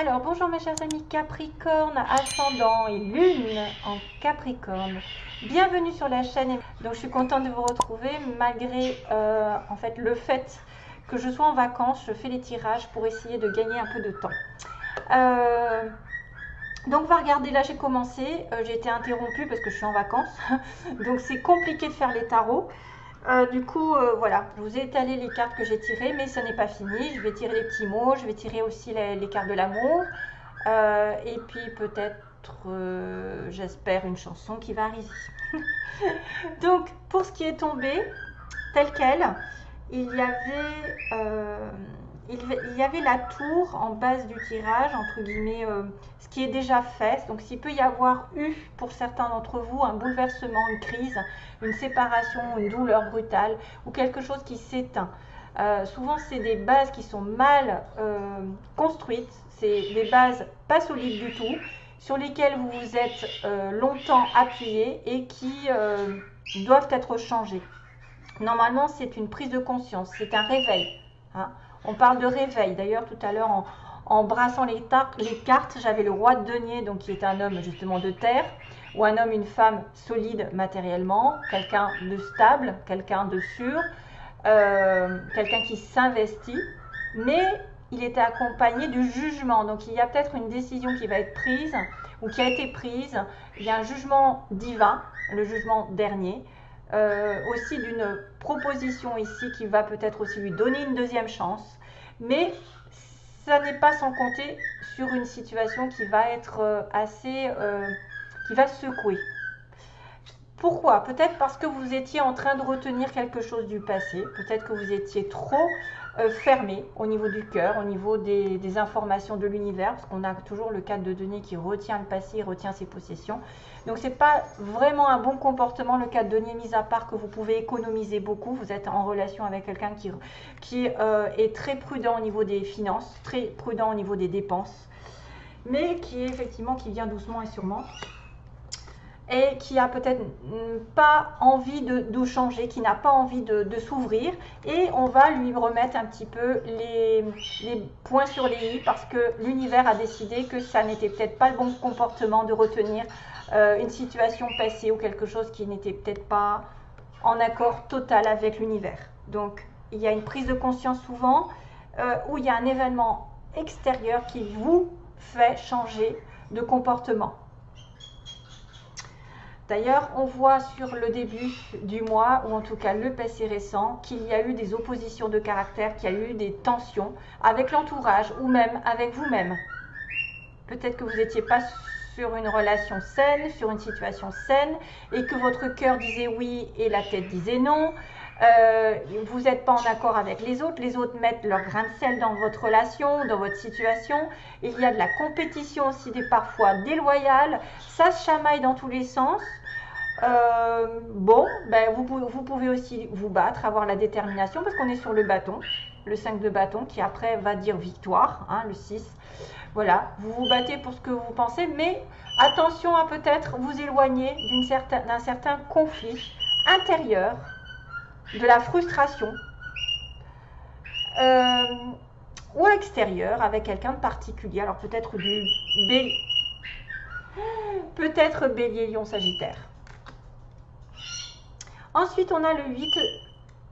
Alors, bonjour mes chers amis Capricorne, ascendant et lune en Capricorne. Bienvenue sur la chaîne. Donc, je suis contente de vous retrouver malgré en fait le fait que je sois en vacances. Je fais les tirages pour essayer de gagner un peu de temps. Donc, on va regarder. Là, j'ai commencé. J'ai été interrompue parce que je suis en vacances. Donc, c'est compliqué de faire les tarots. Voilà, je vous ai étalé les cartes que j'ai tirées, mais ça n'est pas fini. Je vais tirer les petits mots, je vais tirer aussi les cartes de l'amour. Et puis peut-être, j'espère, une chanson qui va arriver. Donc, pour ce qui est tombé, tel quel, il y avait la tour en base du tirage, entre guillemets, ce qui est déjà fait. Donc, s'il peut y avoir eu, pour certains d'entre vous, un bouleversement, une crise, une séparation, une douleur brutale ou quelque chose qui s'éteint. Souvent, c'est des bases qui sont mal construites, c'est des bases pas solides du tout, sur lesquelles vous vous êtes longtemps appuyé et qui doivent être changées. Normalement, c'est une prise de conscience, c'est un réveil. Hein. On parle de réveil. D'ailleurs, tout à l'heure, en brassant les cartes, j'avais le roi de denier, donc qui est un homme justement de terre, ou un homme, une femme solide matériellement, quelqu'un de stable, quelqu'un de sûr, quelqu'un qui s'investit, mais il était accompagné du jugement. Donc il y a peut-être une décision qui va être prise, ou qui a été prise, il y a un jugement divin, le jugement dernier, aussi d'une proposition ici qui va peut-être aussi lui donner une deuxième chance, mais ça n'est pas sans compter sur une situation qui va être qui va secouer. Pourquoi? Peut-être parce que vous étiez en train de retenir quelque chose du passé, peut-être que vous étiez trop fermé au niveau du cœur, au niveau des informations de l'univers, parce qu'on a toujours le cadre de denier qui retient le passé, retient ses possessions. Donc c'est pas vraiment un bon comportement, le cadre de denier, mis à part que vous pouvez économiser beaucoup. Vous êtes en relation avec quelqu'un qui est très prudent au niveau des finances, très prudent au niveau des dépenses, mais qui vient doucement et sûrement, et qui a peut-être pas envie de changer, qui n'a pas envie de s'ouvrir, et on va lui remettre un petit peu les points sur les i, parce que l'univers a décidé que ça n'était peut-être pas le bon comportement de retenir une situation passée ou quelque chose qui n'était peut-être pas en accord total avec l'univers. Donc il y a une prise de conscience souvent où il y a un événement extérieur qui vous fait changer de comportement. D'ailleurs, on voit sur le début du mois, ou en tout cas le passé récent, qu'il y a eu des oppositions de caractère, qu'il y a eu des tensions avec l'entourage ou même avec vous-même. Peut-être que vous n'étiez pas sur une relation saine, sur une situation saine, et que votre cœur disait oui et la tête disait non. Vous n'êtes pas en accord avec les autres mettent leur grain de sel dans votre relation, dans votre situation. Il y a de la compétition aussi, parfois déloyale, ça se chamaille dans tous les sens. Vous pouvez aussi vous battre, avoir la détermination, parce qu'on est sur le bâton, le 5 de bâton, qui après va dire victoire, hein, le 6. Voilà, vous vous battez pour ce que vous pensez, mais attention à peut-être vous éloigner d'un certain conflit intérieur, de la frustration, ou extérieur avec quelqu'un de particulier. Alors peut-être bélier, lion, sagittaire. Ensuite, on a le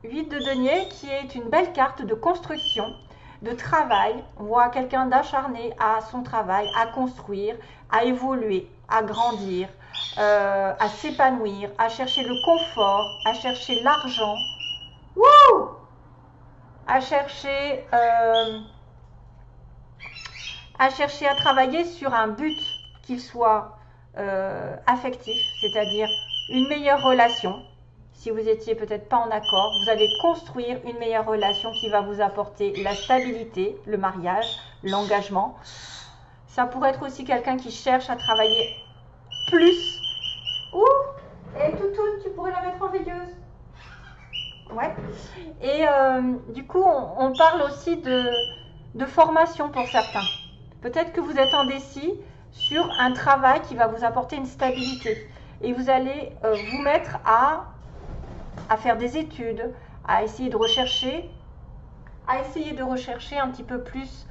8 de denier, qui est une belle carte de construction, de travail. On voit quelqu'un d'acharné à son travail, à construire, à évoluer, à grandir, à s'épanouir, à chercher le confort, à chercher l'argent, à chercher à travailler sur un but qu'il soit affectif, c'est-à-dire une meilleure relation. Si vous étiez peut-être pas en accord, vous allez construire une meilleure relation qui va vous apporter la stabilité, le mariage, l'engagement. Ça pourrait être aussi quelqu'un qui cherche à travailler plus. Et Toutoune, tu pourrais la mettre en veilleuse. Ouais. Et du coup, on parle aussi de formation pour certains. Peut-être que vous êtes indécis sur un travail qui va vous apporter une stabilité. Et vous allez vous mettre à faire des études, à essayer de rechercher un petit peu plus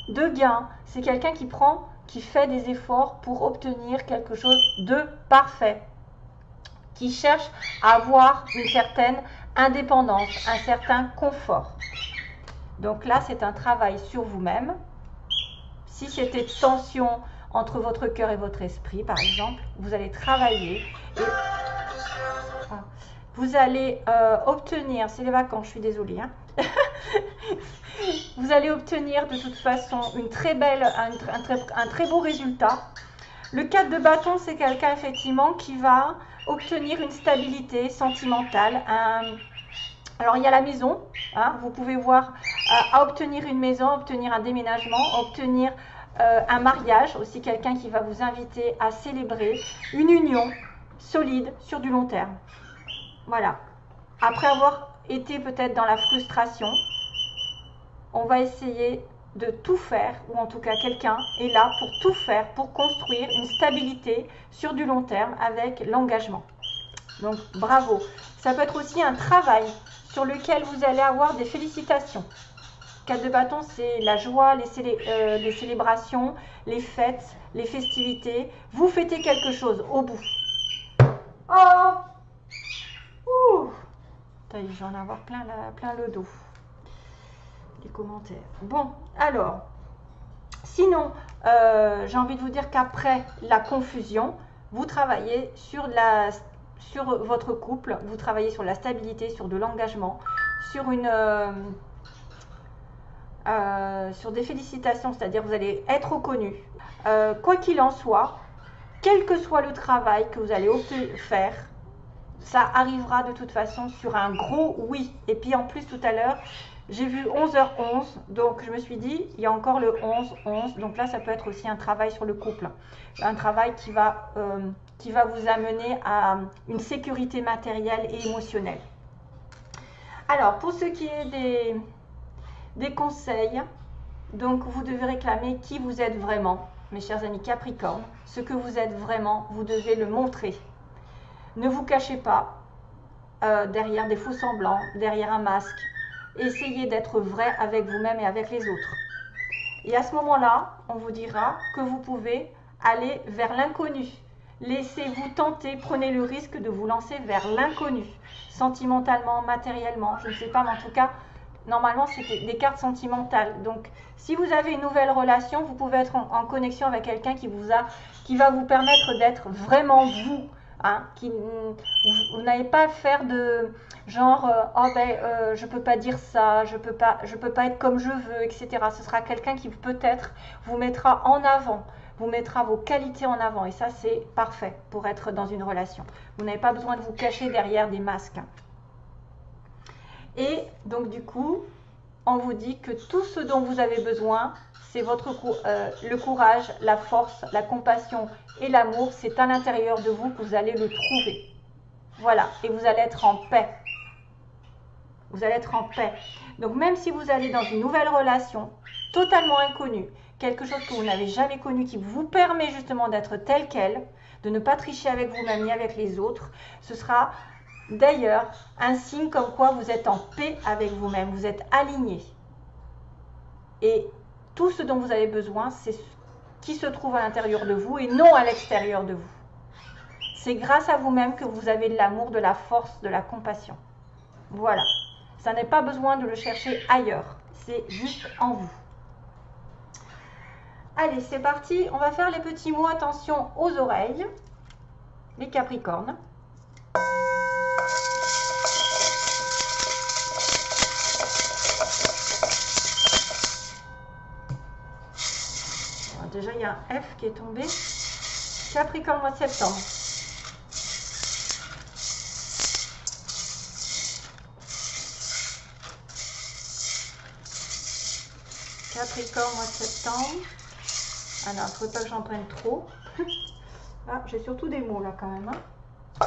de gain. C'est quelqu'un qui fait des efforts pour obtenir quelque chose de parfait, qui cherche à avoir une certaine indépendance, un certain confort. Donc là, c'est un travail sur vous-même. Si c'était tension entre votre cœur et votre esprit, par exemple, vous allez travailler et vous allez obtenir, c'est les vacances, je suis désolée, hein. Vous allez obtenir de toute façon une très belle, un très beau résultat. Le 4 de bâton, c'est quelqu'un effectivement qui va obtenir une stabilité sentimentale. Alors il y a la maison, hein, vous pouvez voir à obtenir une maison, obtenir un déménagement, obtenir un mariage, aussi quelqu'un qui va vous inviter à célébrer une union solide sur du long terme. Voilà. Après avoir été peut-être dans la frustration, on va essayer de tout faire, ou en tout cas quelqu'un est là pour tout faire, pour construire une stabilité sur du long terme avec l'engagement. Donc bravo. Ça peut être aussi un travail sur lequel vous allez avoir des félicitations. 4 de bâton, c'est la joie, les célébrations, les fêtes, les festivités. Vous fêtez quelque chose au bout. Oh! Ouh! Je vais en avoir plein le dos. Les commentaires. Bon, alors, sinon, j'ai envie de vous dire qu'après la confusion, vous travaillez sur votre couple, vous travaillez sur la stabilité, sur de l'engagement, sur sur des félicitations, c'est-à-dire vous allez être reconnu. Quoi qu'il en soit, quel que soit le travail que vous allez faire, ça arrivera de toute façon sur un gros oui. Et puis en plus tout à l'heure, j'ai vu 11h11, donc je me suis dit, il y a encore le 11-11, donc là ça peut être aussi un travail sur le couple. Un travail qui va vous amener à une sécurité matérielle et émotionnelle. Alors, pour ce qui est des conseils, donc vous devez réclamer qui vous êtes vraiment, mes chers amis Capricorne. Ce que vous êtes vraiment, vous devez le montrer. Ne vous cachez pas derrière des faux semblants, derrière un masque. Essayez d'être vrai avec vous-même et avec les autres. Et à ce moment-là, on vous dira que vous pouvez aller vers l'inconnu. Laissez-vous tenter, prenez le risque de vous lancer vers l'inconnu, sentimentalement, matériellement, je ne sais pas, mais en tout cas, normalement, c'est des cartes sentimentales. Donc, si vous avez une nouvelle relation, vous pouvez être en connexion avec quelqu'un qui va vous permettre d'être vraiment vous. Hein, vous n'allez pas faire de genre je peux pas dire ça, je peux pas être comme je veux, etc. Ce sera quelqu'un qui peut-être vous mettra en avant, vous mettra vos qualités en avant, et ça c'est parfait pour être dans une relation. Vous n'avez pas besoin de vous cacher derrière des masques. Et donc du coup, on vous dit que tout ce dont vous avez besoin, c'est le courage, la force, la compassion et l'amour, c'est à l'intérieur de vous que vous allez le trouver. Voilà, et vous allez être en paix. Vous allez être en paix. Donc même si vous allez dans une nouvelle relation, totalement inconnue, quelque chose que vous n'avez jamais connu, qui vous permet justement d'être tel quel, de ne pas tricher avec vous-même ni avec les autres, ce sera d'ailleurs un signe comme quoi vous êtes en paix avec vous-même, vous êtes aligné. Et tout ce dont vous avez besoin, c'est ce qui se trouve à l'intérieur de vous et non à l'extérieur de vous. C'est grâce à vous-même que vous avez de l'amour, de la force, de la compassion. Voilà. Ça n'est pas besoin de le chercher ailleurs. C'est juste en vous. Allez, c'est parti. On va faire les petits mots. Attention aux oreilles. Les Capricornes. Déjà, il y a un F qui est tombé. Capricorne, mois de septembre. Capricorne, mois de septembre. Ah non, il ne faudrait pas que j'en prenne trop. Ah, j'ai surtout des mots là quand même. Hein.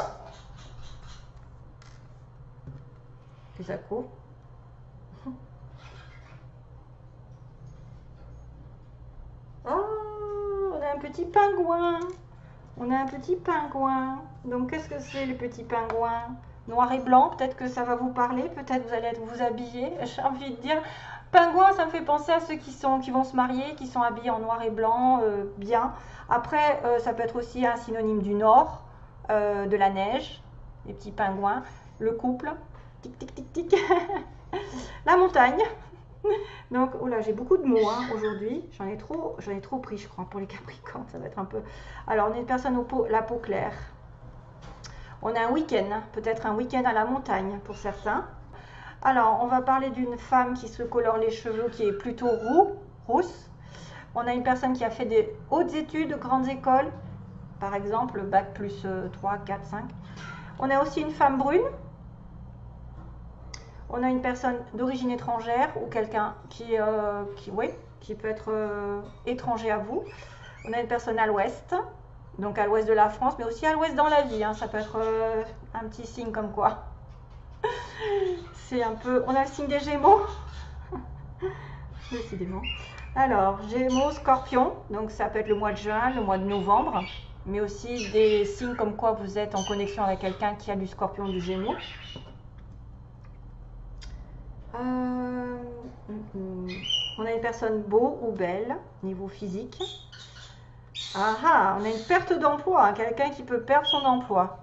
Les accros. Petit pingouin. On a un petit pingouin. Donc, qu'est-ce que c'est, le petit pingouin? Noir et blanc, peut-être que ça va vous parler. Peut-être vous allez vous habiller. J'ai envie de dire, Pingouin, ça me fait penser à ceux qui vont se marier, qui sont habillés en noir et blanc, bien. Après, ça peut être aussi un synonyme du nord, de la neige, les petits pingouins, le couple, tic tic tic tic, la montagne. Donc, oh là, j'ai beaucoup de mots hein, aujourd'hui. J'en ai trop pris, je crois, pour les Capricornes. Ça va être un peu. Alors, on est une personne la peau claire. On a un week-end, peut-être un week-end à la montagne pour certains. Alors, on va parler d'une femme qui se colore les cheveux, qui est plutôt rousse. On a une personne qui a fait des hautes études, grandes écoles, par exemple, bac plus 3, 4, 5. On a aussi une femme brune. On a une personne d'origine étrangère ou quelqu'un qui peut être étranger à vous. On a une personne à l'ouest, donc à l'ouest de la France, mais aussi à l'ouest dans la vie. Hein. Ça peut être un petit signe comme quoi. C'est un peu... On a le signe des Gémeaux. Décidément. Alors, Gémeaux, Scorpion, donc ça peut être le mois de juin, le mois de novembre, mais aussi des signes comme quoi vous êtes en connexion avec quelqu'un qui a du Scorpion ou du Gémeaux. On a une personne beau ou belle, niveau physique. On a une perte d'emploi, hein, quelqu'un qui peut perdre son emploi.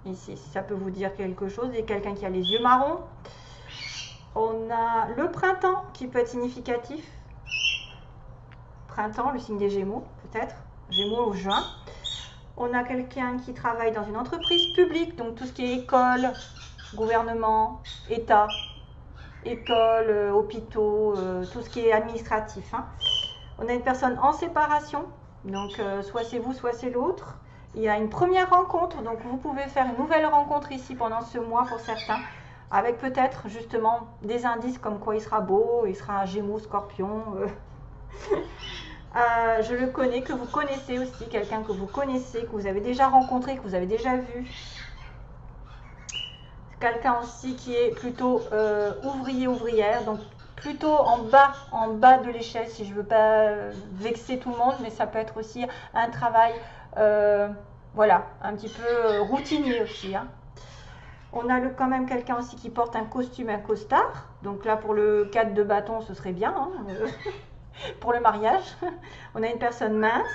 Ici, ça peut vous dire quelque chose. Il y a quelqu'un qui a les yeux marrons. On a le printemps qui peut être significatif. Printemps, le signe des Gémeaux, peut-être. Gémeaux ou juin. On a quelqu'un qui travaille dans une entreprise publique, donc tout ce qui est école, gouvernement, État. Écoles, hôpitaux, tout ce qui est administratif. Hein. On a une personne en séparation, donc soit c'est vous, soit c'est l'autre. Il y a une première rencontre, donc vous pouvez faire une nouvelle rencontre ici pendant ce mois pour certains, avec peut-être justement des indices comme quoi il sera beau, il sera un Gémeaux, Scorpion. Je le connais, que vous connaissez aussi, quelqu'un que vous connaissez, que vous avez déjà rencontré, que vous avez déjà vu. Quelqu'un aussi qui est plutôt ouvrière, donc plutôt en bas de l'échelle, si je ne veux pas vexer tout le monde, mais ça peut être aussi un travail, voilà, un petit peu routinier aussi. Hein. On a quand même quelqu'un aussi qui porte un costume, un costard, donc là pour le 4 de bâton, ce serait bien, hein, pour le mariage. On a une personne mince,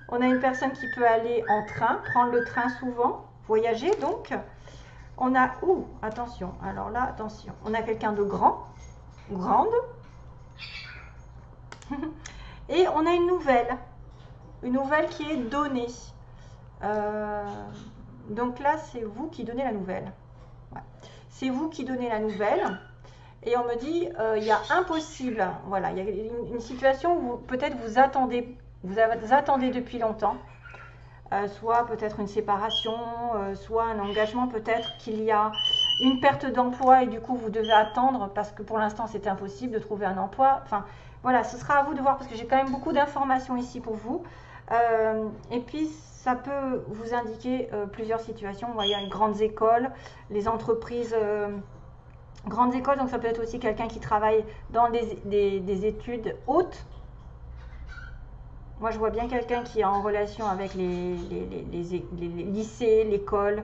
on a une personne qui peut aller en train, prendre le train souvent, voyager donc. On a, attention, alors là, attention, on a quelqu'un de grande, et on a une nouvelle qui est donnée. Donc là, c'est vous qui donnez la nouvelle. Ouais. C'est vous qui donnez la nouvelle, et on me dit, il y a impossible, voilà, il y a une situation où peut-être vous attendez depuis longtemps. Soit peut-être une séparation, soit un engagement, peut-être qu'il y a une perte d'emploi et du coup vous devez attendre parce que pour l'instant c'est impossible de trouver un emploi. Enfin voilà, ce sera à vous de voir parce que j'ai quand même beaucoup d'informations ici pour vous. Et puis ça peut vous indiquer plusieurs situations. Vous voyez, les grandes écoles, les entreprises, grandes écoles, donc ça peut être aussi quelqu'un qui travaille dans des études hautes. Moi, je vois bien quelqu'un qui est en relation avec les lycées, l'école,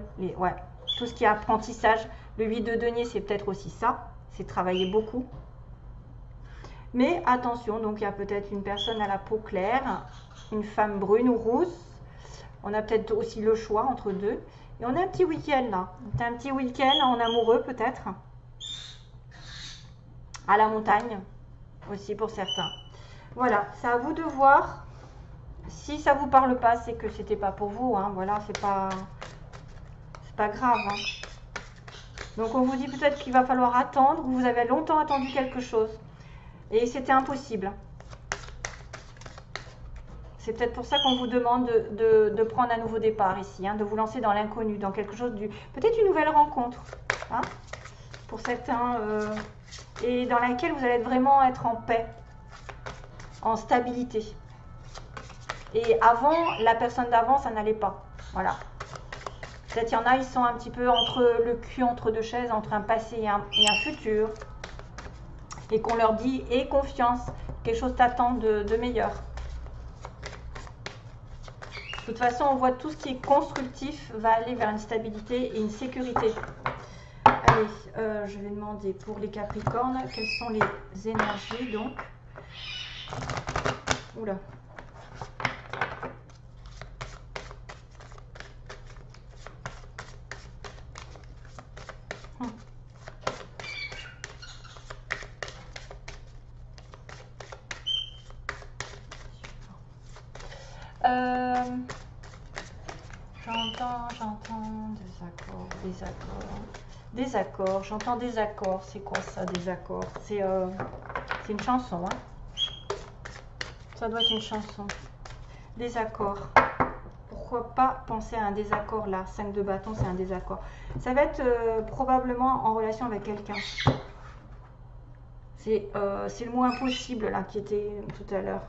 tout ce qui est apprentissage. Le 8 de denier, c'est peut-être aussi ça, c'est travailler beaucoup. Mais attention, donc il y a peut-être une personne à la peau claire, une femme brune ou rousse. On a peut-être aussi le choix entre deux. Et on a un petit week-end là. C'est un petit week-end en amoureux peut-être. À la montagne aussi pour certains. Voilà, c'est à vous de voir. Si ça vous parle pas, c'est que c'était pas pour vous. Hein. Voilà, c'est pas grave. Hein. Donc on vous dit peut-être qu'il va falloir attendre. Vous avez longtemps attendu quelque chose et c'était impossible. C'est peut-être pour ça qu'on vous demande de prendre un nouveau départ ici, hein, de vous lancer dans l'inconnu, dans quelque chose peut-être une nouvelle rencontre, hein, pour certains, et dans laquelle vous allez vraiment être en paix, en stabilité. Et avant, la personne d'avant, ça n'allait pas. Voilà. Peut-être il y en a, ils sont un petit peu entre le cul entre deux chaises, entre un passé et un futur. Et qu'on leur dit, aie confiance, quelque chose t'attend de meilleur. De toute façon, on voit tout ce qui est constructif va aller vers une stabilité et une sécurité. Allez, Allez, je vais demander pour les Capricornes, quelles sont les énergies donc. Oula. J'entends des accords, j'entends des accords. C'est quoi ça, des accords? C'est une chanson, hein. Ça doit être une chanson. Des accords. Pourquoi pas penser à un désaccord là? 5 de bâton, c'est un désaccord. Ça va être probablement en relation avec quelqu'un. C'est le mot impossible là qui était tout à l'heure.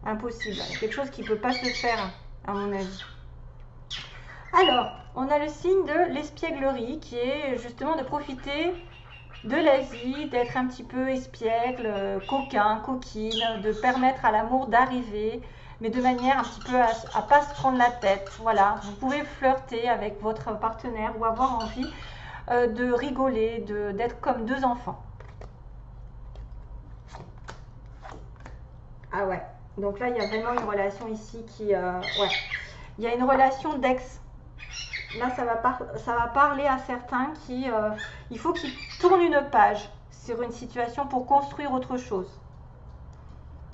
Impossible. Quelque chose qui ne peut pas se faire, à mon avis. Alors, on a le signe de l'espièglerie qui est justement de profiter de la vie, d'être un petit peu espiègle, coquin, coquine, de permettre à l'amour d'arriver, mais de manière un petit peu à pas se prendre la tête. Voilà, vous pouvez flirter avec votre partenaire ou avoir envie de rigoler, d'être comme deux enfants. Ah ouais, donc là il y a vraiment une relation ici qui... ouais, il y a une relation d'ex. Là, ça va parler à certains qui, il faut qu'ils tournent une page sur une situation pour construire autre chose.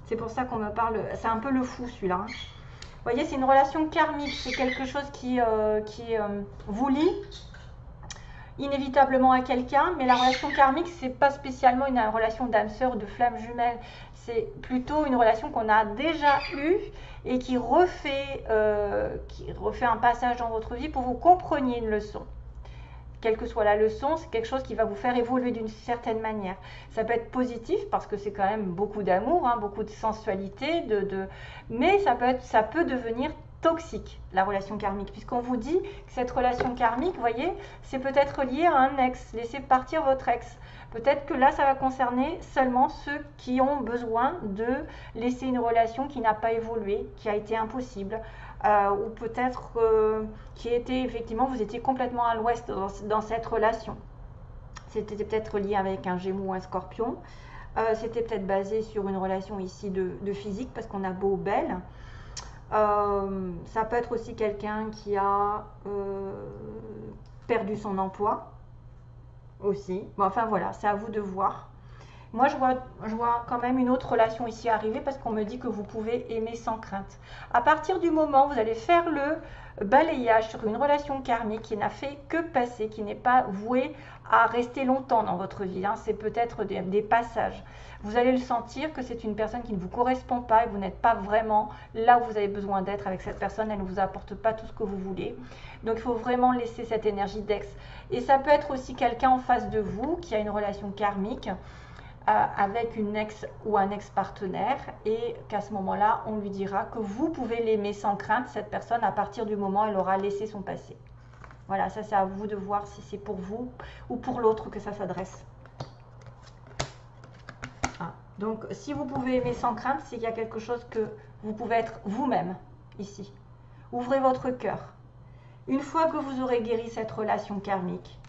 C'est pour ça qu'on me parle, c'est un peu le fou celui-là. Vous voyez, c'est une relation karmique, c'est quelque chose qui vous lie inévitablement à quelqu'un, mais la relation karmique, c'est pas spécialement une relation d'âme sœur ou de flamme jumelle, c'est plutôt une relation qu'on a déjà eue et qui refait un passage dans votre vie pour que vous compreniez une leçon. Quelle que soit la leçon, c'est quelque chose qui va vous faire évoluer d'une certaine manière. Ça peut être positif parce que c'est quand même beaucoup d'amour, hein, beaucoup de sensualité, mais ça peut devenir toxique, la relation karmique, puisqu'on vous dit que cette relation karmique, vous voyez, c'est peut-être lié à un ex. Laissez partir votre ex. Peut-être que là, ça va concerner seulement ceux qui ont besoin de laisser une relation qui n'a pas évolué, qui a été impossible, ou peut-être qui était effectivement, vous étiez complètement à l'ouest dans cette relation. C'était peut-être lié avec un Gémeaux ou un Scorpion. C'était peut-être basé sur une relation ici de physique, parce qu'on a beau ou belle. Ça peut être aussi quelqu'un qui a perdu son emploi aussi. Bon, enfin voilà, c'est à vous de voir. Moi, je vois quand même une autre relation ici arriver parce qu'on me dit que vous pouvez aimer sans crainte. À partir du moment où vous allez faire le balayage sur une relation karmique qui n'a fait que passer, qui n'est pas vouée à rester longtemps dans votre vie, hein, c'est peut-être des passages. Vous allez le sentir que c'est une personne qui ne vous correspond pas et vous n'êtes pas vraiment là où vous avez besoin d'être avec cette personne, elle ne vous apporte pas tout ce que vous voulez. Donc il faut vraiment laisser cette énergie d'ex. Et ça peut être aussi quelqu'un en face de vous qui a une relation karmique avec une ex ou un ex-partenaire et qu'à ce moment-là, on lui dira que vous pouvez l'aimer sans crainte, cette personne, à partir du moment où elle aura laissé son passé. Voilà, ça c'est à vous de voir si c'est pour vous ou pour l'autre que ça s'adresse. Ah. Donc, si vous pouvez aimer sans crainte, c'est qu'il y a quelque chose que vous pouvez être vous-même ici. Ouvrez votre cœur. Une fois que vous aurez guéri cette relation karmique,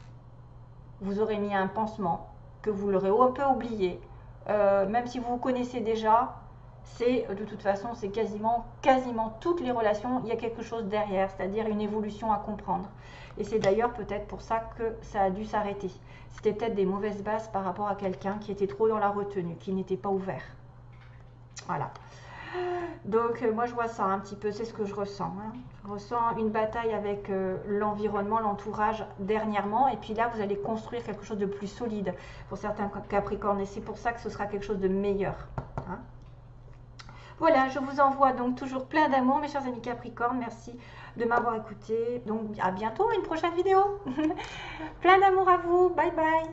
vous aurez mis un pansement, que vous l'aurez un peu oublié, même si vous vous connaissez déjà, c'est de toute façon, c'est quasiment toutes les relations, il y a quelque chose derrière, c'est-à-dire une évolution à comprendre. Et c'est d'ailleurs peut-être pour ça que ça a dû s'arrêter. C'était peut-être des mauvaises bases par rapport à quelqu'un qui était trop dans la retenue, qui n'était pas ouvert. Voilà. Donc moi je vois ça un petit peu, c'est ce que je ressens. Hein. Je ressens une bataille avec l'environnement, l'entourage dernièrement, et puis là vous allez construire quelque chose de plus solide pour certains Capricornes, et c'est pour ça que ce sera quelque chose de meilleur. Hein. Voilà, je vous envoie donc toujours plein d'amour mes chers amis Capricornes, merci de m'avoir écouté, donc à bientôt, une prochaine vidéo. Plein d'amour à vous, bye bye.